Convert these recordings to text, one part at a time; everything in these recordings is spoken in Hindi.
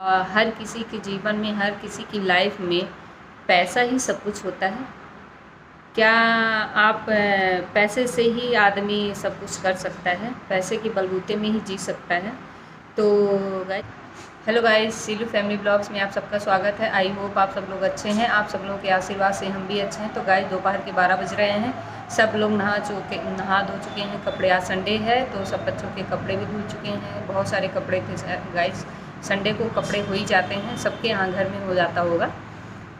हर किसी के जीवन में, हर किसी की लाइफ में पैसा ही सब कुछ होता है। क्या आप पैसे से ही आदमी सब कुछ कर सकता है? पैसे के बलबूते में ही जी सकता है। तो गाइस, हेलो गाइस, सीलू फैमिली ब्लॉग्स में आप सबका स्वागत है। आई होप आप सब लोग अच्छे हैं। आप सब लोगों के आशीर्वाद से हम भी अच्छे हैं। तो गाइस, दोपहर के 12 बज रहे हैं। सब लोग नहा धो चुके हैं। कपड़े, आज संडे है तो सब बच्चों के कपड़े भी धुल चुके हैं। बहुत सारे कपड़े थे गाइस। संडे को कपड़े हो ही जाते हैं, सबके यहाँ घर में हो जाता होगा।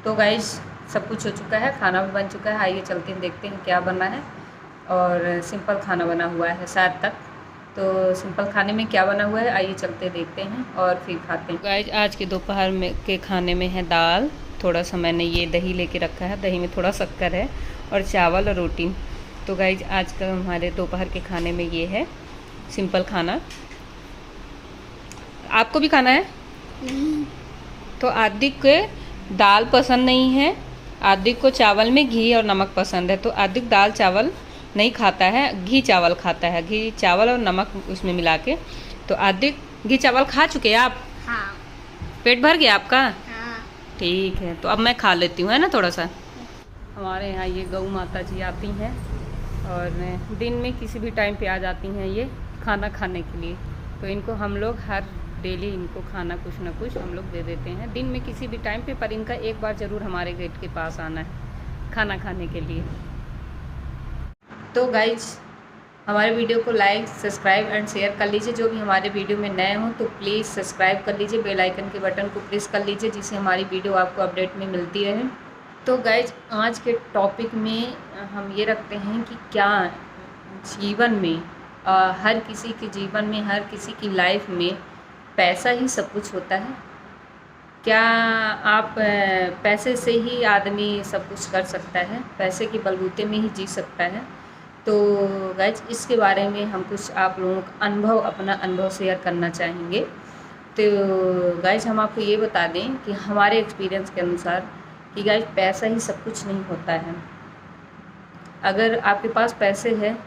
तो गाइस, सब कुछ हो चुका है, खाना भी बन चुका है। आइए चलते हैं, देखते हैं क्या बना है। और सिंपल खाना बना हुआ है शायद तक। तो सिंपल खाने में क्या बना हुआ है, आइए चलते देखते हैं और फिर खाते हैं। गाइस, आज के दोपहर में के खाने में है दाल। थोड़ा सा मैंने ये दही लेके रखा है, दही में थोड़ा शक्कर है, और चावल और रोटी। तो गाइस, आज का हमारे दोपहर के खाने में ये है सिंपल खाना। आपको भी खाना है? नहीं। तो आदिक को दाल पसंद नहीं है, आदिक को चावल में घी और नमक पसंद है। तो आदिक दाल चावल नहीं खाता है, घी चावल खाता है, घी चावल और नमक उसमें मिला के। तो आदिक घी चावल खा चुके हैं आप? हाँ। पेट भर गया आपका? हाँ। ठीक है, तो अब मैं खा लेती हूँ, है ना थोड़ा सा। हमारे यहाँ ये गौ माता जी आती हैं और दिन में किसी भी टाइम पे आ जाती हैं ये खाना खाने के लिए। तो इनको हम लोग हर डेली इनको खाना कुछ ना कुछ हम लोग दे देते हैं, दिन में किसी भी टाइम पे। पर इनका एक बार ज़रूर हमारे गेट के पास आना है खाना खाने के लिए। तो गाइज, हमारे वीडियो को लाइक, सब्सक्राइब एंड शेयर कर लीजिए। जो भी हमारे वीडियो में नए हों तो प्लीज़ सब्सक्राइब कर लीजिए, बेल आइकन के बटन को प्रेस कर लीजिए, जिससे हमारी वीडियो आपको अपडेट में मिलती रहे। तो गाइज, आज के टॉपिक में हम ये रखते हैं कि क्या जीवन में हर किसी के जीवन में, हर किसी की लाइफ में पैसा ही सब कुछ होता है। क्या आप पैसे से ही आदमी सब कुछ कर सकता है? पैसे के बलबूते में ही जी सकता है? तो गाइज, इसके बारे में हम कुछ आप लोगों का अपना अनुभव शेयर करना चाहेंगे। तो गाइज, हम आपको ये बता दें कि हमारे एक्सपीरियंस के अनुसार कि गाइज, पैसा ही सब कुछ नहीं होता है। अगर आपके पास पैसे हैं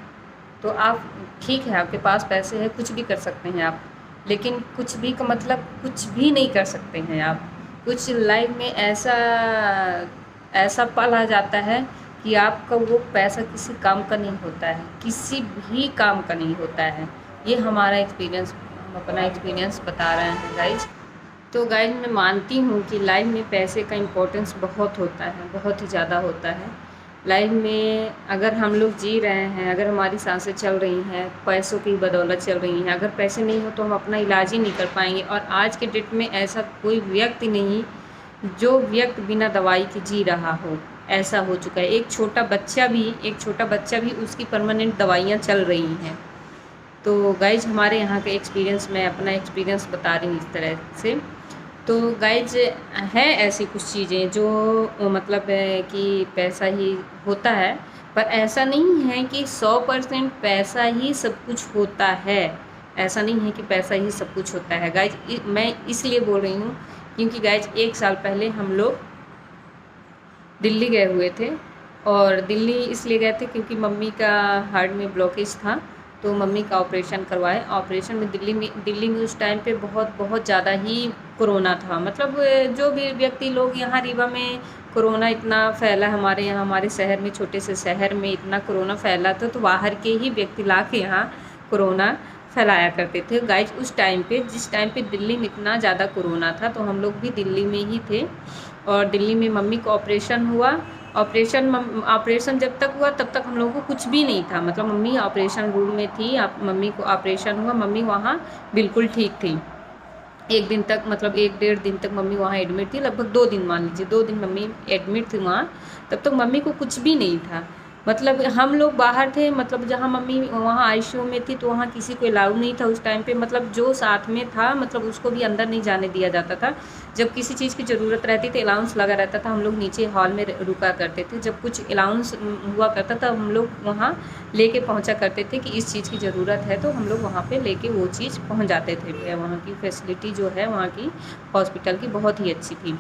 तो आप, ठीक है, आपके पास पैसे हैं, कुछ भी कर सकते हैं आप। लेकिन कुछ भी का मतलब कुछ भी नहीं कर सकते हैं आप। कुछ लाइफ में ऐसा ऐसा पल आ जाता है कि आपका वो पैसा किसी काम का नहीं होता है, किसी भी काम का नहीं होता है। ये हमारा एक्सपीरियंस, हम अपना एक्सपीरियंस बता रहे हैं गाइज। तो गाइज, मैं मानती हूँ कि लाइफ में पैसे का इम्पोर्टेंस बहुत होता है, बहुत ही ज़्यादा होता है। लाइफ में अगर हम लोग जी रहे हैं, अगर हमारी सांसें चल रही हैं, पैसों की बदौलत चल रही हैं। अगर पैसे नहीं हो तो हम अपना इलाज ही नहीं कर पाएंगे। और आज के डेट में ऐसा कोई व्यक्ति नहीं जो व्यक्ति बिना दवाई के जी रहा हो, ऐसा हो चुका है। एक छोटा बच्चा भी उसकी परमानेंट दवाइयाँ चल रही हैं। तो गाइज, हमारे यहाँ का एक्सपीरियंस, मैं अपना एक्सपीरियंस बता रही हूँ इस तरह से। तो गाइज, है ऐसी कुछ चीज़ें जो मतलब कि पैसा ही होता है, पर ऐसा नहीं है कि 100% पैसा ही सब कुछ होता है। ऐसा नहीं है कि पैसा ही सब कुछ होता है गाइज। मैं इसलिए बोल रही हूँ क्योंकि गाइज, 1 साल पहले हम लोग दिल्ली गए हुए थे। और दिल्ली इसलिए गए थे क्योंकि मम्मी का हार्ट में ब्लॉकेज था, तो मम्मी का ऑपरेशन करवाए। ऑपरेशन में दिल्ली में उस टाइम पे बहुत ज़्यादा ही कोरोना था। मतलब जो भी व्यक्ति लोग यहाँ रीवा में, कोरोना इतना फैला हमारे यहाँ, हमारे शहर में, छोटे से शहर में इतना कोरोना फैला था, तो बाहर के ही व्यक्ति ला के यहाँ कोरोना फैलाया करते थे गाइज। उस टाइम पे, जिस टाइम पे दिल्ली में इतना ज़्यादा कोरोना था, तो हम लोग भी दिल्ली में ही थे। और दिल्ली में मम्मी को ऑपरेशन हुआ। ऑपरेशन जब तक हुआ तब तक हम लोगों को कुछ भी नहीं था। मतलब मम्मी ऑपरेशन रूम में थी, मम्मी को ऑपरेशन हुआ, मम्मी वहाँ बिल्कुल ठीक थी। 1 दिन तक, मतलब 1 डेढ़ दिन तक मम्मी वहाँ एडमिट थी। लगभग 2 दिन, मान लीजिए 2 दिन मम्मी एडमिट थी वहाँ। तब तक मम्मी को कुछ भी नहीं था। मतलब हम लोग बाहर थे, मतलब जहाँ मम्मी वहाँ आईसीयू में थी, तो वहाँ किसी को अलाउ नहीं था उस टाइम पे। मतलब जो साथ में था, मतलब उसको भी अंदर नहीं जाने दिया जाता था। जब किसी चीज़ की ज़रूरत रहती थी, अलाउंस लगा रहता था, हम लोग नीचे हॉल में रुका करते थे। जब कुछ अलाउंस हुआ करता था, हम लोग वहाँ लेके पहुँचा करते थे कि इस चीज़ की ज़रूरत है, तो हम लोग वहाँ पे लेके वो चीज़ पहुँच जाते थे। वहाँ की फैसिलिटी जो है, वहाँ की हॉस्पिटल की, बहुत ही अच्छी थी।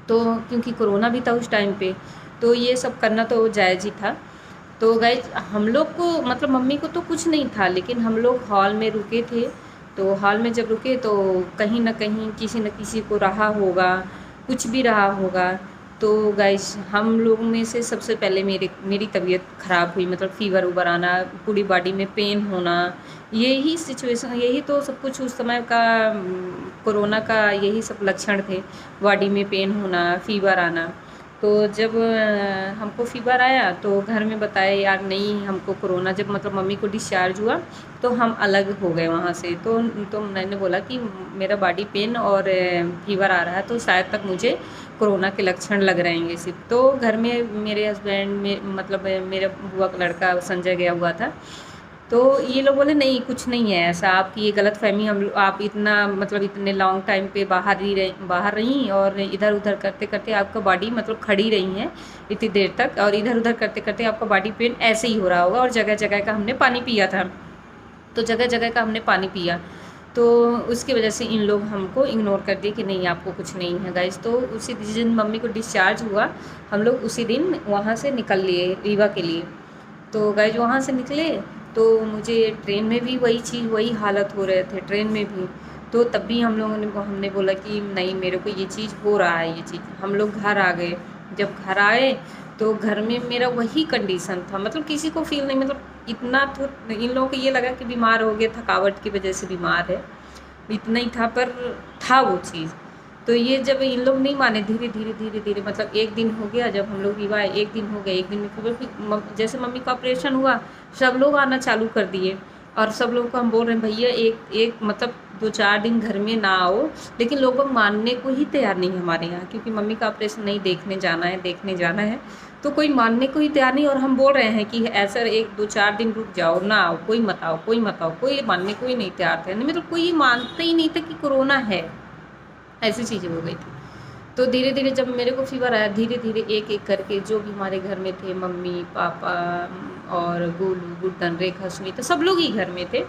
तो क्योंकि कोरोना भी था उस टाइम पे, तो ये सब करना तो जायज़ ही था। तो गाइज, हम लोग को, मतलब मम्मी को तो कुछ नहीं था, लेकिन हम लोग हॉल में रुके थे। तो हॉल में जब रुके तो कहीं न कहीं किसी न किसी को रहा होगा, कुछ भी रहा होगा। तो गाइस हम लोगों में से सबसे पहले मेरी तबीयत ख़राब हुई, मतलब फ़ीवर-वूवर आना, पूरी बॉडी में पेन होना, यही सिचुएशन, यही तो सब कुछ उस समय का कोरोना का यही सब लक्षण थे, बॉडी में पेन होना, फ़ीवर आना। तो जब हमको फ़ीवर आया तो घर में बताया यार नहीं हमको कोरोना, जब मतलब मम्मी को डिस्चार्ज हुआ तो हम अलग हो गए वहाँ से। तो मैंने बोला कि मेरा बॉडी पेन और फ़ीवर आ रहा है तो शायद तक मुझे कोरोना के लक्षण लग रहे हैं सिर्फ। तो घर में मेरे हस्बैंड में मतलब मेरा बुआ का लड़का संजय गया हुआ था। तो ये लोग बोले नहीं कुछ नहीं है ऐसा, आपकी ये गलतफ़हमी, हम आप इतना मतलब इतने लॉन्ग टाइम पे बाहर रहीं और इधर-उधर करते-करते आपका बॉडी मतलब खड़ी रही हैं इतनी देर तक, और इधर-उधर करते-करते आपका बॉडी पेन ऐसे ही हो रहा होगा, और जगह-जगह का हमने पानी पिया था। तो जगह-जगह का हमने पानी पिया, तो उसकी वजह से इन लोग हमको इग्नोर कर दिए कि नहीं आपको कुछ नहीं है गाइस। तो उसी जिस दिन मम्मी को डिस्चार्ज हुआ, हम लोग उसी दिन वहाँ से निकल लिए रीवा के लिए। तो गाइस वहाँ से निकले तो मुझे ट्रेन में भी वही चीज़, वही हालत हो रहे थे ट्रेन में भी। तो तब भी हमने बोला कि नहीं मेरे को ये चीज़ हो रहा है, ये चीज़। हम लोग घर आ गए, जब घर आए तो घर में मेरा वही कंडीशन था, मतलब किसी को फ़ील नहीं, मतलब इतना तो इन लोगों को ये लगा कि बीमार हो गया, थकावट की वजह से बीमार है, इतना ही था, पर था वो चीज़। तो ये जब इन लोग नहीं माने, धीरे-धीरे मतलब 1 दिन हो गया जब हम लोग रीवा आए, 1 दिन हो गया, 1 दिन में फिर जैसे मम्मी का ऑपरेशन हुआ, सब लोग आना चालू कर दिए, और सब लोगों को हम बोल रहे हैं भैया एक मतलब 2-4 दिन घर में ना आओ, लेकिन लोग मानने को ही तैयार नहीं है हमारे यहाँ, क्योंकि मम्मी का ऑपरेशन नहीं देखने जाना है, तो कोई मानने को ही तैयार नहीं। और हम बोल रहे हैं कि ऐसा 1-2-4 दिन रुक जाओ, ना आओ, कोई मत आओ, कोई मानने को ही नहीं तैयार थे, मतलब कोई मानता ही नहीं था कि कोरोना है, ऐसी चीज़ें हो गई थी। तो धीरे-धीरे जब मेरे को फ़ीवर आया, धीरे-धीरे एक-एक करके जो भी हमारे घर में थे, मम्मी, पापा और गोलू, गुड्डन, रेखा, सुनीता, सब लोग ही घर में थे।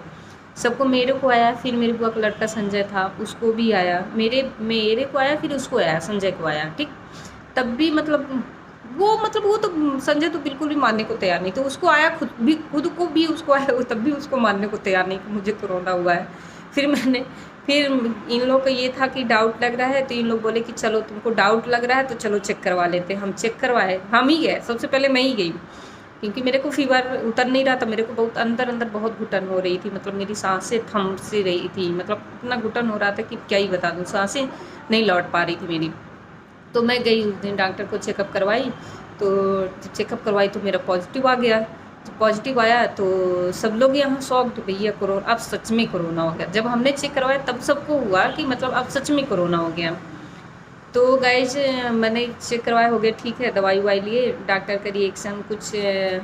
सबको, मेरे को आया, फिर मेरे बुआ का लड़का संजय था, उसको भी आया, मेरे को आया, फिर उसको आया, संजय को आया, ठीक। तब भी मतलब वो तो संजय तो बिल्कुल भी मानने को तैयार नहीं, तो उसको आया, खुद को भी उसको आया, तब भी उसको मानने को तैयार नहीं कि मुझे कोरोना हुआ है। फिर इन लोगों को ये था कि डाउट लग रहा है, तो इन लोग बोले कि चलो तुमको डाउट लग रहा है तो चलो चेक करवा लेते हैं। हम चेक करवाए, हम ही गए, सबसे पहले मैं ही गई, क्योंकि मेरे को फ़ीवर उतर नहीं रहा था, मेरे को बहुत अंदर बहुत घुटन हो रही थी, मतलब मेरी सांसें थम सी रही थी, मतलब इतना घुटन हो रहा था कि क्या ही बता दूँ, सांसें नहीं लौट पा रही थी मेरी। तो मैं गई उस दिन, डॉक्टर को चेकअप करवाई, तो जब चेकअप करवाई तो मेरा पॉजिटिव आ गया। जब पॉजिटिव आया तो सब लोग यहाँ शॉक्ड, भैया कोरोना, अब सच में कोरोना हो गया। जब हमने चेक करवाया तब सबको हुआ कि मतलब अब सच में कोरोना हो गया। तो गाइज मैंने चेक करवाया, हो गया ठीक है, दवाई ववाई लिए, डॉक्टर का रिएक्शन कुछ,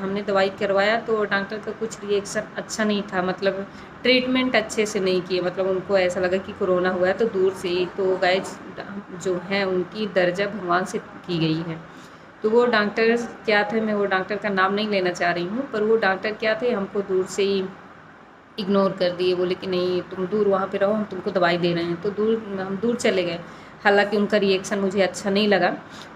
हमने दवाई करवाया तो डॉक्टर का कुछ रिएक्शन अच्छा नहीं था, मतलब ट्रीटमेंट अच्छे से नहीं किए, मतलब उनको ऐसा लगा कि कोरोना हुआ है तो दूर से ही। तो गाइज जो है उनकी दर्जा भगवान से की गई है। तो वो डॉक्टर क्या थे, मैं वो डॉक्टर का नाम नहीं लेना चाह रही हूँ, पर वो डॉक्टर क्या थे, हमको दूर से ही इग्नोर कर दिए, बोले कि नहीं तुम दूर वहाँ पे रहो, हम तुमको दवाई दे रहे हैं। तो हम दूर चले गए, हालांकि उनका रिएक्शन मुझे अच्छा नहीं लगा,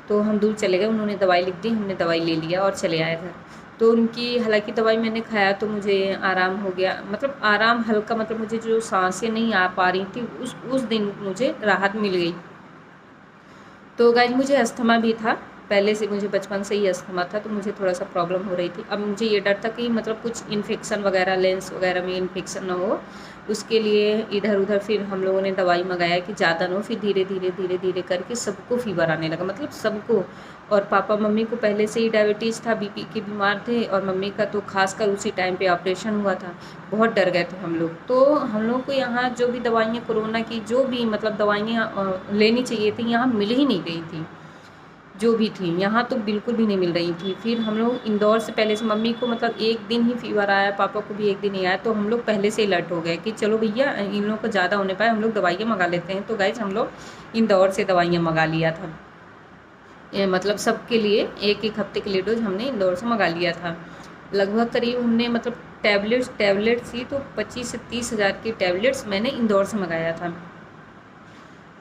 तो हम दूर चले गए, उन्होंने दवाई लिख दी, हमने दवाई ले लिया और चले आए घर। तो उनकी हालांकि दवाई मैंने खाया तो मुझे आराम हो गया, मतलब आराम हल्का, मतलब मुझे जो सांसें नहीं आ पा रही थी उस दिन मुझे राहत मिल गई। तो गाइस मुझे अस्थमा भी था, पहले से मुझे बचपन से ही अस्थमा था, तो मुझे थोड़ा सा प्रॉब्लम हो रही थी। अब मुझे ये डर था कि मतलब कुछ इन्फेक्शन वगैरह, लेंस वगैरह में इन्फेक्शन ना हो, उसके लिए इधर उधर फिर हम लोगों ने दवाई मंगाया कि ज़्यादा ना हो। फिर धीरे धीरे करके सबको फीवर आने लगा, मतलब सबको। और पापा मम्मी को पहले से ही डायबिटीज़ था, बीपी के बीमार थे, और मम्मी का तो खासकर उसी टाइम पे ऑपरेशन हुआ था, बहुत डर गए थे हम लोग। तो हम लोग को यहाँ जो भी दवाइयाँ कोरोना की, जो भी मतलब दवाइयाँ लेनी चाहिए थी, यहाँ मिल ही नहीं रही थी, जो भी थी यहाँ तो बिल्कुल भी नहीं मिल रही थी। फिर हम लोग इंदौर से, पहले से मम्मी को मतलब 1 दिन ही फीवर आया, पापा को भी 1 दिन ही आया, तो हम लोग पहले से अलर्ट हो गए कि चलो भैया इन लोगों को ज़्यादा होने पाए, हम लोग दवाइयाँ मंगा लेते हैं। तो गाइस हम लोग इंदौर से दवाइयाँ मंगा लिया था, मतलब सबके लिए 1-1 हफ्ते के लिए डोज हमने इंदौर से मंगा लिया था। लगभग करीब हमने मतलब टैबलेट्स थी तो 25 से 30 हज़ार की टैबलेट्स मैंने इंदौर से मंगाया था।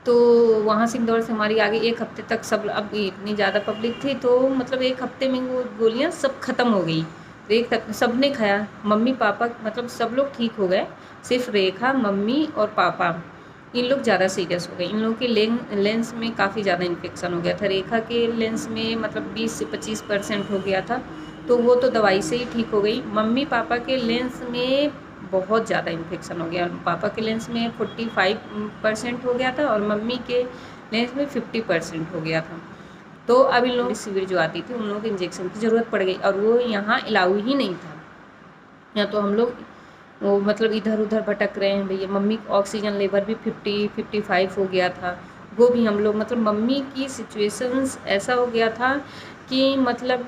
तो वहाँ से इंदौर से हमारी आगे 1 हफ्ते तक सब, अब इतनी ज़्यादा पब्लिक थी तो मतलब 1 हफ्ते में वो गोलियाँ सब ख़त्म हो गई, तक सब ने खाया, मम्मी पापा मतलब सब लोग ठीक हो गए, सिर्फ रेखा, मम्मी और पापा इन लोग ज़्यादा सीरियस हो गए। इन लोगों के लेंस में काफ़ी ज़्यादा इन्फेक्शन हो गया था। रेखा के लेंस में मतलब 20 से 25% हो गया था, तो वो तो दवाई से ही ठीक हो गई। मम्मी पापा के लेंस में बहुत ज़्यादा इन्फेक्शन हो गया। पापा के लेंस में 45% हो गया था और मम्मी के लेंस में 50% हो गया था। तो अब इन लोगों की शिविर जो आती थी उन लोगों को इंजेक्शन की ज़रूरत पड़ गई और वो यहाँ अलाउ ही नहीं था। या तो हम लोग वो मतलब इधर उधर भटक रहे हैं भैया। मम्मी ऑक्सीजन लेवल भी 50-55 हो गया था, वो भी हम लोग मतलब मम्मी की सिचुएशंस ऐसा हो गया था कि मतलब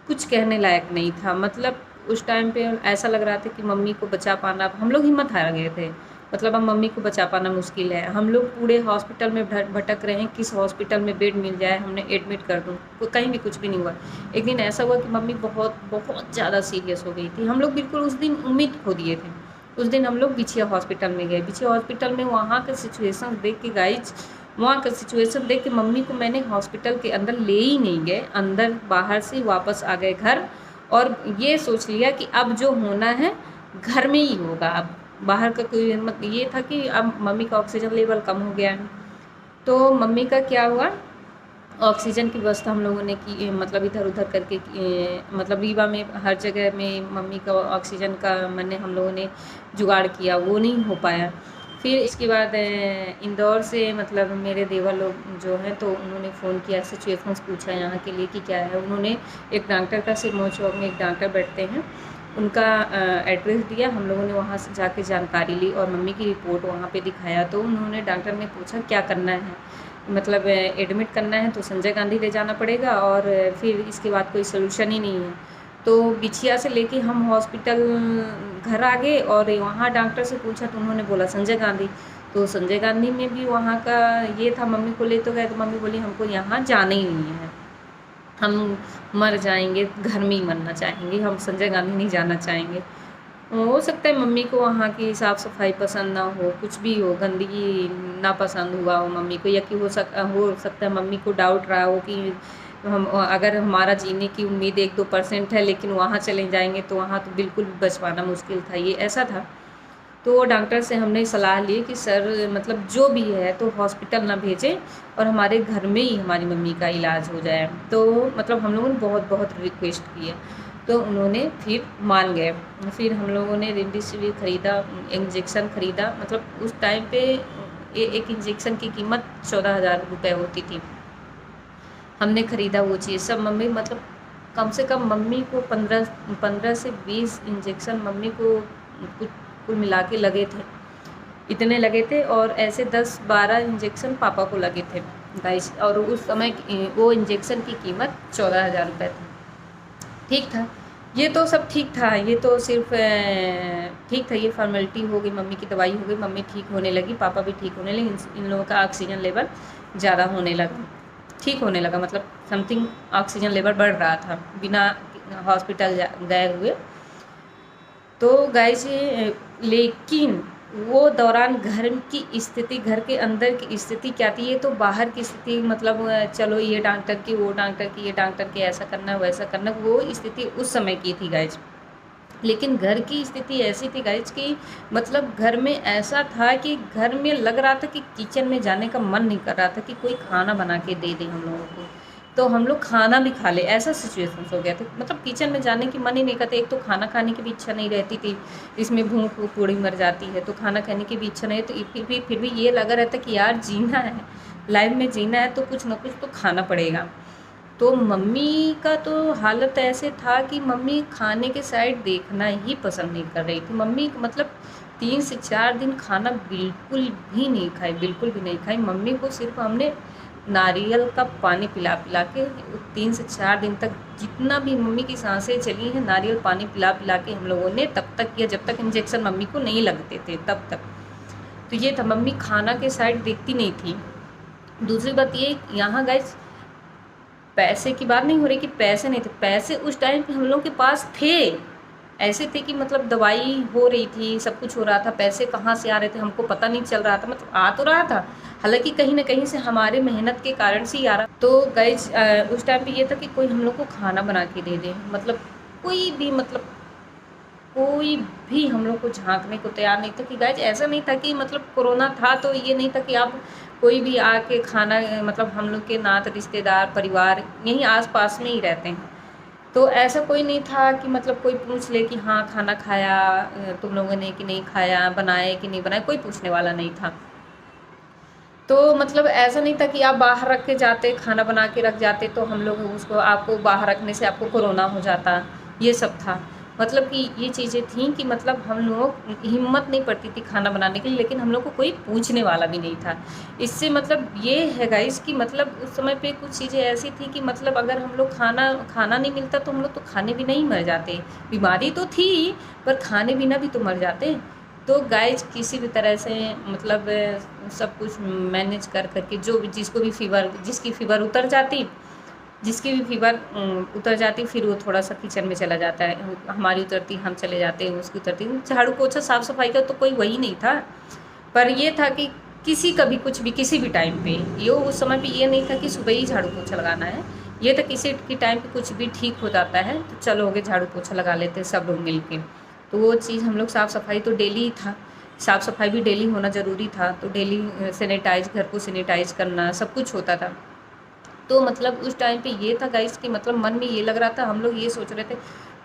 कुछ कहने लायक नहीं था। मतलब उस टाइम पे ऐसा लग रहा था कि मम्मी को बचा पाना, हम लोग हिम्मत हार गए थे। मतलब अब मम्मी को बचा पाना मुश्किल है। हम लोग पूरे हॉस्पिटल में भटक रहे हैं, किस हॉस्पिटल में बेड मिल जाए, हमने एडमिट कर दूँ, कहीं भी कुछ भी नहीं हुआ। एक दिन ऐसा हुआ कि मम्मी बहुत बहुत ज़्यादा सीरियस हो गई थी। हम लोग बिल्कुल उस दिन उम्मीद खो दिए थे। उस दिन हम लोग बिछिया हॉस्पिटल में गए। बिछिया हॉस्पिटल में वहाँ का सिचुएशन देख के गाइज, वहाँ का सिचुएशन देख के मम्मी को मैंने हॉस्पिटल के अंदर ले ही नहीं गए, अंदर बाहर से वापस आ गए घर और ये सोच लिया कि अब जो होना है घर में ही होगा। अब बाहर का कोई मतलब ये था कि अब मम्मी का ऑक्सीजन लेवल कम हो गया है। तो मम्मी का क्या हुआ, ऑक्सीजन की व्यवस्था हम लोगों ने की, मतलब इधर उधर करके मतलब रीवा में हर जगह में मम्मी का ऑक्सीजन का मैंने हम लोगों ने जुगाड़ किया, वो नहीं हो पाया। फिर इसके बाद इंदौर से मतलब मेरे देवर लोग जो हैं तो उन्होंने फ़ोन किया, सिचुएशंस पूछा यहाँ के लिए कि क्या है। उन्होंने एक डॉक्टर का सिरमौर चौक में एक डॉक्टर बैठते हैं, उनका एड्रेस दिया। हम लोगों ने वहाँ से जाके जानकारी ली और मम्मी की रिपोर्ट वहाँ पे दिखाया। तो उन्होंने डॉक्टर ने पूछा क्या करना है, मतलब एडमिट करना है तो संजय गांधी ले जाना पड़ेगा और फिर इसके बाद कोई सलूशन ही नहीं है। तो बिछिया से लेके हम हॉस्पिटल घर आ गए और वहाँ डॉक्टर से पूछा तो उन्होंने बोला संजय गांधी। तो संजय गांधी में भी वहाँ का ये था, मम्मी को ले तो गए तो मम्मी बोली हमको यहाँ जाना ही नहीं है, हम मर जाएंगे, घर में ही मरना चाहेंगे, हम संजय गांधी नहीं जाना चाहेंगे। हो सकता है मम्मी को वहाँ की साफ़ सफाई पसंद ना हो, कुछ भी हो, गंदगी ना पसंद हुआ हो मम्मी को, या कि हो सकता है मम्मी को डाउट रहा हो कि हम अगर हमारा जीने की उम्मीद 1-2% है लेकिन वहाँ चले जाएंगे तो वहाँ तो बिल्कुल भी बच पाना मुश्किल था, ये ऐसा था। तो डॉक्टर से हमने सलाह ली कि सर मतलब जो भी है तो हॉस्पिटल ना भेजें और हमारे घर में ही हमारी मम्मी का इलाज हो जाए। तो मतलब हम लोगों ने बहुत बहुत रिक्वेस्ट की है तो उन्होंने फिर मान गए। फिर हम लोगों ने रेमडेसिविर ख़रीदा, इंजेक्शन ख़रीदा। मतलब उस टाइम पे एक इंजेक्शन की कीमत 14,000 रुपये होती थी। हमने ख़रीदा वो चीज़ सब। मम्मी मतलब कम से कम मम्मी को 15 से 20 इंजेक्शन मम्मी को कुल मिला के लगे थे, इतने लगे थे। और ऐसे 10-12 इंजेक्शन पापा को लगे थे गाइस। और उस समय वो इंजेक्शन की कीमत 14,000 रुपये थी। ठीक था, ये तो सब ठीक था, ये तो सिर्फ ठीक था, ये फॉर्मेलिटी हो गई, मम्मी की दवाई हो गई, मम्मी ठीक होने लगी, पापा भी ठीक होने लगे। इन लोगों का ऑक्सीजन लेवल ज़्यादा होने लगा, ठीक होने लगा, मतलब समथिंग ऑक्सीजन लेवल बढ़ रहा था बिना हॉस्पिटल गए हुए। तो गाइस लेकिन वो दौरान घर की स्थिति, घर के अंदर की स्थिति क्या थी, ये तो बाहर की स्थिति मतलब चलो ये डॉक्टर की, वो डॉक्टर की, ये डॉक्टर की, ऐसा करना वैसा करना, वो स्थिति उस समय की थी गाइज। लेकिन घर की स्थिति ऐसी थी गाइज कि मतलब घर में ऐसा था कि घर में लग रहा था कि किचन में जाने का मन नहीं कर रहा था कि कोई खाना बना के दे दे हम लोगों को, तो हम लोग खाना भी खा ले, ऐसा सिचुएशन हो गया था। मतलब किचन में जाने की मन ही नहीं करता। एक तो खाना खाने की भी इच्छा नहीं रहती थी, इसमें भूख पूरी मर जाती है, तो खाना खाने की भी इच्छा नहीं है। तो फिर भी ये लगा रहता कि यार जीना है, लाइफ में जीना है तो कुछ ना कुछ तो खाना पड़ेगा। तो मम्मी का तो हालत ऐसे था कि मम्मी खाने के साइड देखना ही पसंद नहीं कर रही थी। मम्मी मतलब 3 से 4 दिन खाना बिल्कुल भी नहीं खाई, बिल्कुल भी नहीं खाई। मम्मी को सिर्फ हमने नारियल का पानी पिला पिला के 3 से 4 दिन तक, जितना भी मम्मी की सांसें चली हैं, नारियल पानी पिला पिला के हम लोगों ने तब तक किया जब तक इंजेक्शन मम्मी को नहीं लगते थे तब तक। तो ये था, मम्मी खाना के साइड देखती नहीं थी। दूसरी बात ये, यहाँ गाइस पैसे की बात नहीं हो रही कि पैसे नहीं थे, पैसे उस टाइम पे हम लोगों के पास थे, ऐसे थे कि मतलब दवाई हो रही थी, सब कुछ हो रहा था, पैसे कहाँ से आ रहे थे हमको पता नहीं चल रहा था, मतलब आ तो रहा था, हालांकि कहीं ना कहीं से हमारे मेहनत के कारण से ही आ रहा। तो गाइज उस टाइम पे ये था कि कोई हम लोग को खाना बना के दे दे, मतलब कोई भी मतलब कोई भी हम लोग को झांकने को तैयार नहीं था कि गाइज ऐसा नहीं था कि मतलब कोरोना था तो ये नहीं था कि आप कोई भी आके खाना मतलब हम लोग के नात रिश्तेदार परिवार यहीं आस-पास में ही रहते हैं। तो ऐसा कोई नहीं था कि मतलब कोई पूछ ले कि हाँ खाना खाया तुम लोगों ने कि नहीं खाया, बनाए कि नहीं बनाए, कोई पूछने वाला नहीं था। तो मतलब ऐसा नहीं था कि आप बाहर रख के जाते, खाना बना के रख जाते तो हम लोग उसको आपको बाहर रखने से आपको कोरोना हो जाता, ये सब था। मतलब कि ये चीज़ें थीं कि मतलब हम लोग हिम्मत नहीं पड़ती थी खाना बनाने की, लेकिन हम लोग को कोई पूछने वाला भी नहीं था। इससे मतलब ये है गाइस कि मतलब उस समय पे कुछ चीज़ें ऐसी थी कि मतलब अगर हम लोग खाना नहीं मिलता तो हम लोग तो खाने बिना ही मर जाते। बीमारी तो थी, पर खाने बिना भी तो मर जाते। तो गाइस किसी भी तरह से मतलब सब कुछ मैनेज कर के जो भी जिसकी फ़ीवर उतर जाती, जिसकी भी फ़ीवर उतर जाती, फिर वो थोड़ा-सा किचन में चला जाता है। हमारी उतरती, हम चले जाते हैं, उसकी उतरती। झाड़ू पोछा साफ़-सफ़ाई का तो कोई वही नहीं था। पर ये था कि किसी का भी कुछ भी किसी भी टाइम पे, ये उस समय पे ये नहीं था कि सुबह ही झाड़ू पोछा लगाना है। ये था किसी के टाइम पे कुछ भी ठीक हो जाता है, तो चलोगे झाड़ू पोछा लगा लेते हैं सब लोग मिल के। तो वो चीज़ हम लोग साफ़-सफ़ाई तो डेली ही था। साफ़-सफ़ाई भी डेली होना ज़रूरी था, तो डेली घर को सैनिटाइज़ करना, सब कुछ होता था। तो मतलब उस टाइम पे ये था गाइस कि मतलब मन में ये लग रहा था, हम लोग ये सोच रहे थे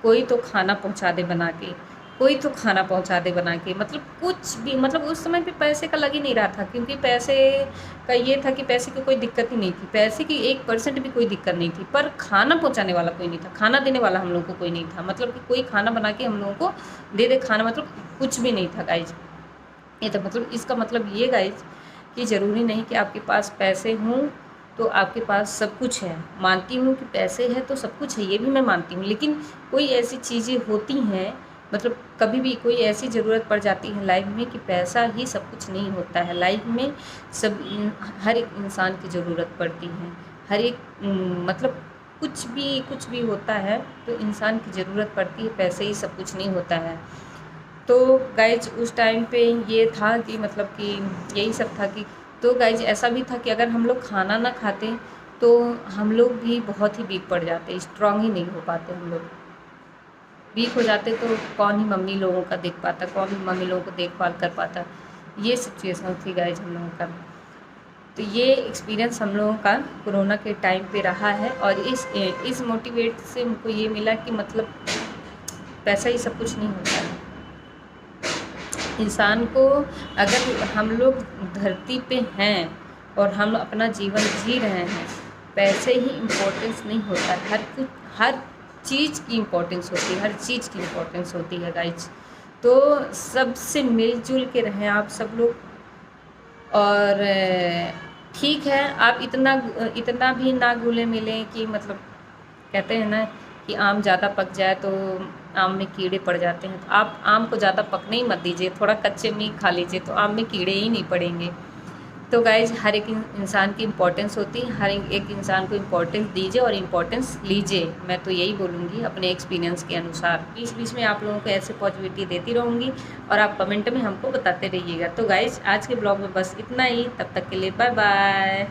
कोई तो खाना पहुंचा दे बना के, कोई तो खाना पहुंचा दे बना के, मतलब कुछ भी मतलब उस समय पे पैसे का लग ही नहीं रहा था, क्योंकि पैसे का ये था कि पैसे की कोई दिक्कत ही नहीं थी, पैसे की 1% भी कोई दिक्कत नहीं थी, पर खाना पहुँचाने वाला कोई नहीं था, खाना देने वाला हम लोग को कोई नहीं था, मतलब कि कोई खाना बना के हम लोगों को दे खाना, मतलब कुछ भी नहीं था गाइज। ये तो मतलब इसका मतलब ये गाइज कि ज़रूरी नहीं कि आपके पास पैसे हों तो आपके पास सब कुछ है। मानती हूँ कि पैसे हैं तो सब कुछ है, ये भी मैं मानती हूँ, लेकिन कोई ऐसी चीज़ें होती हैं, मतलब कभी भी कोई ऐसी ज़रूरत पड़ जाती है लाइफ में कि पैसा ही सब कुछ नहीं होता है। लाइफ में हर एक इंसान की ज़रूरत पड़ती है, हर एक मतलब कुछ भी होता है तो इंसान की ज़रूरत पड़ती है, पैसे ही सब कुछ नहीं होता है। तो गाइज उस टाइम पे ये था कि मतलब कि यही सब था कि तो गाइज ऐसा भी था कि अगर हम लोग खाना ना खाते तो हम लोग भी बहुत ही वीक पड़ जाते, स्ट्रॉन्ग ही नहीं हो पाते, हम लोग वीक हो जाते तो कौन ही मम्मी लोगों का देख पाता, कौन ही मम्मी लोगों को देखभाल कर पाता। ये सिचुएशन थी गाइज हम लोगों का। तो ये एक्सपीरियंस हम लोगों का कोरोना के टाइम पे रहा है, और इस मोटिवेट से हमको ये मिला कि मतलब पैसा ही सब कुछ नहीं होता है। इंसान को अगर हम लोग धरती पे हैं और हम अपना जीवन जी रहे हैं, पैसे ही इम्पोर्टेंस नहीं होता, हर चीज़ की इम्पोर्टेंस होती है, हर चीज़ की इम्पोर्टेंस होती है गाइज। तो सबसे मिलजुल के रहें आप सब लोग, और ठीक है आप इतना भी ना घुले मिलें कि मतलब कहते हैं ना कि आम ज़्यादा पक जाए तो आम में कीड़े पड़ जाते हैं, तो आप आम को ज़्यादा पकने ही मत दीजिए, थोड़ा कच्चे में ही खा लीजिए तो आम में कीड़े ही नहीं पड़ेंगे। तो गाइज हर एक इंसान की इम्पोर्टेंस होती है, हर एक इंसान को इम्पोर्टेंस दीजिए और इम्पोर्टेंस लीजिए, मैं तो यही बोलूँगी अपने एक्सपीरियंस के अनुसार। बीच बीच में आप लोगों को ऐसे पॉजिटिविटी देती रहूँगी और आप कमेंट में हमको बताते रहिएगा। तो गाइज आज के ब्लॉग में बस इतना ही, तब तक के लिए बाय बाय।